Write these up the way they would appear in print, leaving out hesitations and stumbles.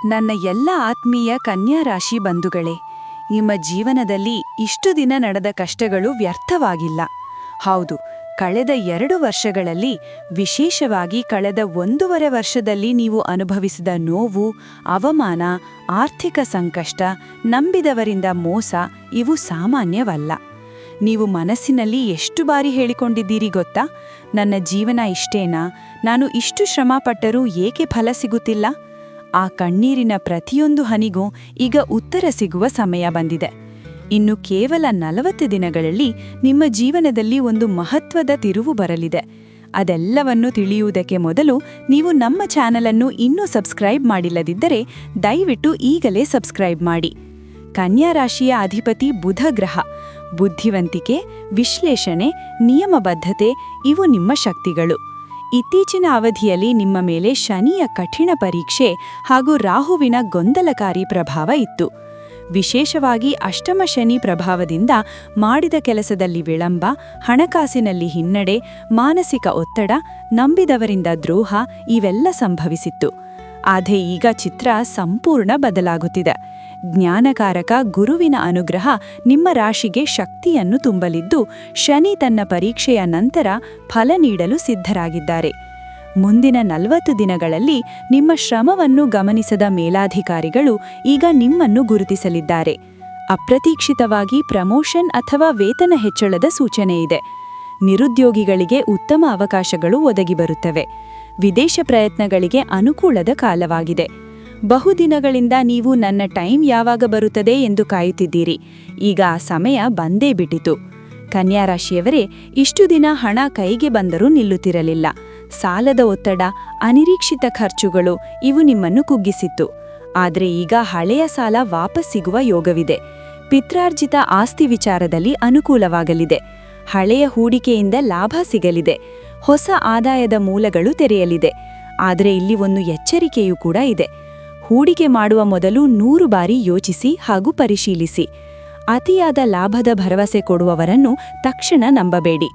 ನನ್ನ ಎಲ್ಲ ಆತ್ಮೀಯ ಕನ್ಯಾ ರಾಶಿ ಬಂಧುಗಳೇ, ನಿಮ್ಮ ಜೀವನದಲ್ಲಿ ಇಷ್ಟು ದಿನ ನಡೆದ ಕಷ್ಟಗಳು ವ್ಯರ್ಥವಾಗಿಲ್ಲ. ಹೌದು, ಕಳೆದ 2 ವರ್ಷಗಳಲ್ಲಿ, ವಿಶೇಷವಾಗಿ ಕಳೆದ 1.5 ವರ್ಷದಲ್ಲಿ ನೀವು ಅನುಭವಿಸಿದ ನೋವು, ಅವಮಾನ, ಆರ್ಥಿಕ ಸಂಕಷ್ಟ, ನಂಬಿದವರಿಂದ ಮೋಸ ಇವು ಸಾಮಾನ್ಯವಲ್ಲ. ನೀವು ಮನಸ್ಸಿನಲ್ಲಿ ಎಷ್ಟು ಬಾರಿ ಹೇಳಿಕೊಂಡಿದ್ದೀರಿ ಗೊತ್ತಾ? ನನ್ನ ಜೀವನ ಇಷ್ಟೇನಾ? ನಾನು ಇಷ್ಟು ಶ್ರಮಪಟ್ಟರೂ ಏಕೆ ಫಲ ಸಿಗುತ್ತಿಲ್ಲ? ಆ ಕಣ್ಣೀರಿನ ಪ್ರತಿಯೊಂದು ಹನಿಗೂ ಈಗ ಉತ್ತರ ಸಿಗುವ ಸಮಯ ಬಂದಿದೆ. ಇನ್ನು ಕೇವಲ 40 ದಿನಗಳಲ್ಲಿ ನಿಮ್ಮ ಜೀವನದಲ್ಲಿ ಒಂದು ಮಹತ್ವದ ತಿರುವು ಬರಲಿದೆ. ಅದೆಲ್ಲವನ್ನು ತಿಳಿಯುವುದಕ್ಕೆ ಮೊದಲು ನೀವು ನಮ್ಮ ಚಾನೆಲ್ ಅನ್ನು ಇನ್ನೂ ಸಬ್ಸ್ಕ್ರೈಬ್ ಮಾಡಿಲ್ಲದಿದ್ದರೆ ದಯವಿಟ್ಟು ಈಗಲೇ ಸಬ್ಸ್ಕ್ರೈಬ್ ಮಾಡಿ. ಕನ್ಯಾ ರಾಶಿಯ ಅಧಿಪತಿ ಬುಧ ಗ್ರಹ. ಬುದ್ಧಿವಂತಿಕೆ, ವಿಶ್ಲೇಷಣೆ, ನಿಯಮಬದ್ಧತೆ ಇವು ನಿಮ್ಮ ಶಕ್ತಿಗಳು. ಇತ್ತೀಚಿನ ಅವಧಿಯಲ್ಲಿ ನಿಮ್ಮ ಮೇಲೆ ಶನಿಯ ಕಠಿಣ ಪರೀಕ್ಷೆ ಹಾಗೂ ರಾಹುವಿನ ಗೊಂದಲಕಾರಿ ಪ್ರಭಾವ ಇತ್ತು. ವಿಶೇಷವಾಗಿ ಅಷ್ಟಮ ಶನಿ ಪ್ರಭಾವದಿಂದ ಮಾಡಿದ ಕೆಲಸದಲ್ಲಿ ವಿಳಂಬ, ಹಣಕಾಸಿನಲ್ಲಿ ಹಿನ್ನಡೆ, ಮಾನಸಿಕ ಒತ್ತಡ, ನಂಬಿದವರಿಂದ ದ್ರೋಹ ಇವೆಲ್ಲ ಸಂಭವಿಸಿತ್ತು. ಆದರೆ ಈಗ ಚಿತ್ರ ಸಂಪೂರ್ಣ ಬದಲಾಗುತ್ತಿದೆ. ಜ್ಞಾನಕಾರಕ ಗುರುವಿನ ಅನುಗ್ರಹ ನಿಮ್ಮ ರಾಶಿಗೆ ಶಕ್ತಿಯನ್ನು ತುಂಬಲಿದ್ದು, ಶನಿ ತನ್ನ ಪರೀಕ್ಷೆಯ ನಂತರ ಫಲ ನೀಡಲು ಸಿದ್ಧರಾಗಿದ್ದಾರೆ. ಮುಂದಿನ 40 ದಿನಗಳಲ್ಲಿ ನಿಮ್ಮ ಶ್ರಮವನ್ನು ಗಮನಿಸದ ಮೇಲಾಧಿಕಾರಿಗಳು ಈಗ ನಿಮ್ಮನ್ನು ಗುರುತಿಸಲಿದ್ದಾರೆ. ಅಪ್ರತೀಕ್ಷಿತವಾಗಿ ಪ್ರಮೋಷನ್ ಅಥವಾ ವೇತನ ಹೆಚ್ಚಳದ ಸೂಚನೆ ಇದೆ. ನಿರುದ್ಯೋಗಿಗಳಿಗೆ ಉತ್ತಮ ಅವಕಾಶಗಳು ಒದಗಿಬರುತ್ತವೆ. ವಿದೇಶ ಪ್ರಯತ್ನಗಳಿಗೆ ಅನುಕೂಲದ ಕಾಲವಾಗಿದೆ. ಬಹುದಿನಗಳಿಂದ ನೀವು ನನ್ನ ಟೈಮ್ ಯಾವಾಗ ಬರುತ್ತದೆ ಎಂದು ಕಾಯುತ್ತಿದ್ದೀರಿ. ಈಗ ಆ ಸಮಯ ಬಂದೇ ಬಿಟ್ಟಿತು. ಕನ್ಯಾ ರಾಶಿಯವರೇ, ಇಷ್ಟು ದಿನ ಹಣ ಕೈಗೆ ಬಂದರೂ ನಿಲ್ಲುತ್ತಿರಲಿಲ್ಲ. ಸಾಲದ ಒತ್ತಡ, ಅನಿರೀಕ್ಷಿತ ಖರ್ಚುಗಳು ಇವು ನಿಮ್ಮನ್ನು ಕುಗ್ಗಿಸಿತ್ತು. ಆದರೆ ಈಗ ಹಳೆಯ ಸಾಲ ವಾಪಸ್ ಸಿಗುವ ಯೋಗವಿದೆ. ಪಿತ್ರಾರ್ಜಿತ ಆಸ್ತಿ ವಿಚಾರದಲ್ಲಿ ಅನುಕೂಲವಾಗಲಿದೆ. ಹಳೆಯ ಹೂಡಿಕೆಯಿಂದ ಲಾಭ ಸಿಗಲಿದೆ. ಹೊಸ ಆದಾಯದ ಮೂಲಗಳು ತೆರೆಯಲಿದೆ. ಆದರೆ ಇಲ್ಲಿ ಒಂದು ಎಚ್ಚರಿಕೆಯೂ ಕೂಡ ಇದೆ. ಹೂಡಿಕೆ ಮಾಡುವ ಮೊದಲು 100 ಬಾರಿ ಯೋಚಿಸಿ ಹಾಗೂ ಪರಿಶೀಲಿಸಿ. ಅತಿಯಾದ ಲಾಭದ ಭರವಸೆ ಕೊಡುವವರನ್ನು ತಕ್ಷಣ ನಂಬಬೇಡಿ.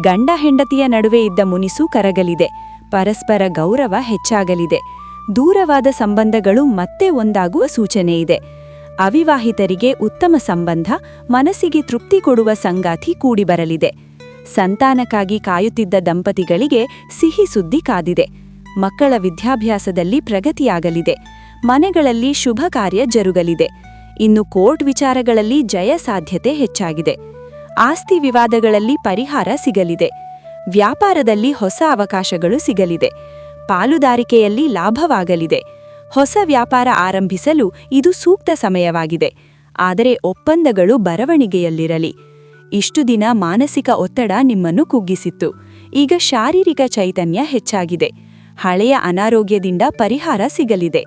ಗಂಡ ಹೆಂಡತಿಯ ನಡುವೆ ಇದ್ದ ಮುನಿಸು ಕರಗಲಿದೆ. ಪರಸ್ಪರ ಗೌರವ ಹೆಚ್ಚಾಗಲಿದೆ. ದೂರವಾದ ಸಂಬಂಧಗಳು ಮತ್ತೆ ಒಂದಾಗುವ ಸೂಚನೆಯಿದೆ. ಅವಿವಾಹಿತರಿಗೆ ಉತ್ತಮ ಸಂಬಂಧ, ಮನಸ್ಸಿಗೆ ತೃಪ್ತಿ ಕೊಡುವ ಸಂಗಾತಿ ಕೂಡಿಬರಲಿದೆ. ಸಂತಾನಕ್ಕಾಗಿ ಕಾಯುತ್ತಿದ್ದ ದಂಪತಿಗಳಿಗೆ ಸಿಹಿ ಸುದ್ದಿ ಕಾದಿದೆ. ಮಕ್ಕಳ ವಿದ್ಯಾಭ್ಯಾಸದಲ್ಲಿ ಪ್ರಗತಿಯಾಗಲಿದೆ. ಮನೆಗಳಲ್ಲಿ ಶುಭ ಕಾರ್ಯ ಜರುಗಲಿದೆ. ಇನ್ನು ಕೋರ್ಟ್ ವಿಚಾರಗಳಲ್ಲಿ ಜಯ ಸಾಧ್ಯತೆ ಹೆಚ್ಚಾಗಿದೆ. ಆಸ್ತಿ ವಿವಾದಗಳಲ್ಲಿ ಪರಿಹಾರ ಸಿಗಲಿದೆ. ವ್ಯಾಪಾರದಲ್ಲಿ ಹೊಸ ಅವಕಾಶಗಳು ಸಿಗಲಿದೆ. ಪಾಲುದಾರಿಕೆಯಲ್ಲಿ ಲಾಭವಾಗಲಿದೆ. ಹೊಸ ವ್ಯಾಪಾರ ಆರಂಭಿಸಲು ಇದು ಸೂಕ್ತ ಸಮಯವಾಗಿದೆ. ಆದರೆ ಒಪ್ಪಂದಗಳು ಬರವಣಿಗೆಯಲ್ಲಿರಲಿ. ಇಷ್ಟು ದಿನ ಮಾನಸಿಕ ಒತ್ತಡ ನಿಮ್ಮನ್ನು ಕುಗ್ಗಿಸಿತ್ತು. ಈಗ ಶಾರೀರಿಕ ಚೈತನ್ಯ ಹೆಚ್ಚಾಗಿದೆ. ಹಳೆಯ ಅನಾರೋಗ್ಯದಿಂದ ಪರಿಹಾರ ಸಿಗಲಿದೆ.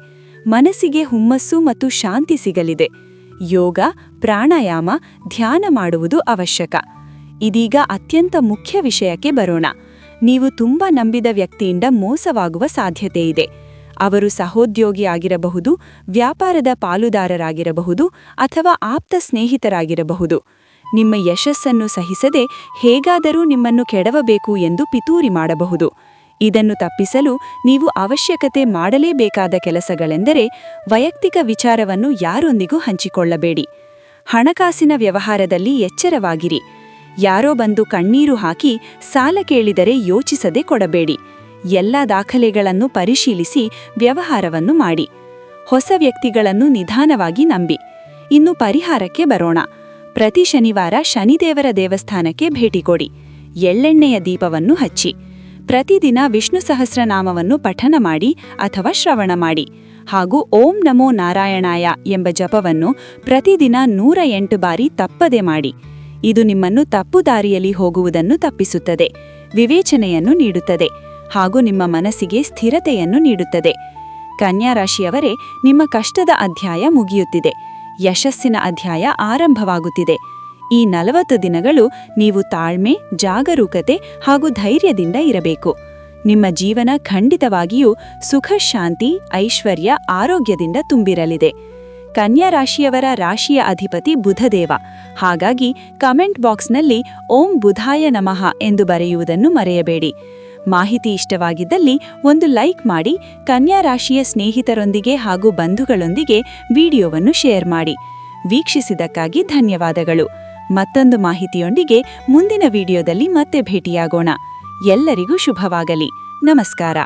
ಮನಸ್ಸಿಗೆ ಹುಮ್ಮಸ್ಸು ಮತ್ತು ಶಾಂತಿ ಸಿಗಲಿದೆ. ಯೋಗ, ಪ್ರಾಣಾಯಾಮ, ಧ್ಯಾನ ಮಾಡುವುದು ಅವಶ್ಯಕ. ಇದೀಗ ಅತ್ಯಂತ ಮುಖ್ಯ ವಿಷಯಕ್ಕೆ ಬರೋಣ. ನೀವು ತುಂಬಾ ನಂಬಿದ ವ್ಯಕ್ತಿಯಿಂದ ಮೋಸವಾಗುವ ಸಾಧ್ಯತೆ ಇದೆ. ಅವರು ಸಹೋದ್ಯೋಗಿ ಆಗಿರಬಹುದು, ವ್ಯಾಪಾರದ ಪಾಲುದಾರರಾಗಿರಬಹುದು ಅಥವಾ ಆಪ್ತ ಸ್ನೇಹಿತರಾಗಿರಬಹುದು. ನಿಮ್ಮ ಯಶಸ್ಸನ್ನು ಸಹಿಸದೆ ಹೇಗಾದರೂ ನಿಮ್ಮನ್ನು ಕೆಡವಬೇಕು ಎಂದು ಪಿತೂರಿ ಮಾಡಬಹುದು. ಇದನ್ನು ತಪ್ಪಿಸಲು ನೀವು ಅವಶ್ಯಕತೆ ಮಾಡಲೇಬೇಕಾದ ಕೆಲಸಗಳೆಂದರೆ ವೈಯಕ್ತಿಕ ವಿಚಾರವನ್ನು ಯಾರೊಂದಿಗೂ ಹಂಚಿಕೊಳ್ಳಬೇಡಿ. ಹಣಕಾಸಿನ ವ್ಯವಹಾರದಲ್ಲಿ ಎಚ್ಚರವಾಗಿರಿ. ಯಾರೋ ಬಂದು ಕಣ್ಣೀರು ಹಾಕಿ ಸಾಲ ಕೇಳಿದರೆ ಯೋಚಿಸದೆ ಕೊಡಬೇಡಿ. ಎಲ್ಲ ದಾಖಲೆಗಳನ್ನು ಪರಿಶೀಲಿಸಿ ವ್ಯವಹಾರವನ್ನು ಮಾಡಿ. ಹೊಸ ವ್ಯಕ್ತಿಗಳನ್ನು ನಿಧಾನವಾಗಿ ನಂಬಿ. ಇನ್ನು ಪರಿಹಾರಕ್ಕೆ ಬರೋಣ. ಪ್ರತಿ ಶನಿವಾರ ಶನಿದೇವರ ದೇವಸ್ಥಾನಕ್ಕೆ ಭೇಟಿ ಕೊಡಿ. ಎಳ್ಳೆಣ್ಣೆಯ ದೀಪವನ್ನು ಹಚ್ಚಿ. ಪ್ರತಿದಿನ ವಿಷ್ಣು ಸಹಸ್ರನಾಮವನ್ನು ಪಠನ ಮಾಡಿ ಅಥವಾ ಶ್ರವಣ ಮಾಡಿ. ಹಾಗೂ ಓಂ ನಮೋ ನಾರಾಯಣಾಯ ಎಂಬ ಜಪವನ್ನು ಪ್ರತಿದಿನ 108 ಬಾರಿ ತಪ್ಪದೆ ಮಾಡಿ. ಇದು ನಿಮ್ಮನ್ನು ತಪ್ಪು ದಾರಿಯಲ್ಲಿ ಹೋಗುವುದನ್ನು ತಪ್ಪಿಸುತ್ತದೆ, ವಿವೇಚನೆಯನ್ನು ನೀಡುತ್ತದೆ ಹಾಗೂ ನಿಮ್ಮ ಮನಸ್ಸಿಗೆ ಸ್ಥಿರತೆಯನ್ನು ನೀಡುತ್ತದೆ. ಕನ್ಯಾ ರಾಶಿಯವರೇ, ನಿಮ್ಮ ಕಷ್ಟದ ಅಧ್ಯಾಯ ಮುಗಿಯುತ್ತಿದೆ. ಯಶಸ್ಸಿನ ಅಧ್ಯಾಯ ಆರಂಭವಾಗುತ್ತಿದೆ. ಈ 40 ದಿನಗಳು ನೀವು ತಾಳ್ಮೆ, ಜಾಗರೂಕತೆ ಹಾಗೂ ಧೈರ್ಯದಿಂದ ಇರಬೇಕು. ನಿಮ್ಮ ಜೀವನ ಖಂಡಿತವಾಗಿಯೂ ಸುಖ, ಶಾಂತಿ, ಐಶ್ವರ್ಯ, ಆರೋಗ್ಯದಿಂದ ತುಂಬಿರಲಿದೆ. ಕನ್ಯಾ ರಾಶಿಯವರ ರಾಶಿಯ ಅಧಿಪತಿ ಬುಧದೇವ. ಹಾಗಾಗಿ ಕಮೆಂಟ್ ಬಾಕ್ಸ್ನಲ್ಲಿ ಓಂ ಬುಧಾಯ ನಮಃ ಎಂದು ಬರೆಯುವುದನ್ನು ಮರೆಯಬೇಡಿ. ಮಾಹಿತಿ ಇಷ್ಟವಾಗಿದ್ದಲ್ಲಿ ಒಂದು ಲೈಕ್ ಮಾಡಿ, ಕನ್ಯಾ ರಾಶಿಯ ಸ್ನೇಹಿತರೊಂದಿಗೆ ಹಾಗೂ ಬಂಧುಗಳೊಂದಿಗೆ ವಿಡಿಯೋವನ್ನು ಶೇರ್ ಮಾಡಿ. ವೀಕ್ಷಿಸಿದ್ದಕ್ಕಾಗಿ ಧನ್ಯವಾದಗಳು. ಮತ್ತೊಂದು ಮಾಹಿತಿಯೊಂದಿಗೆ ಮುಂದಿನ ವಿಡಿಯೋದಲ್ಲಿ ಮತ್ತೆ ಭೇಟಿಯಾಗೋಣ. ಎಲ್ಲರಿಗೂ ಶುಭವಾಗಲಿ. ನಮಸ್ಕಾರ.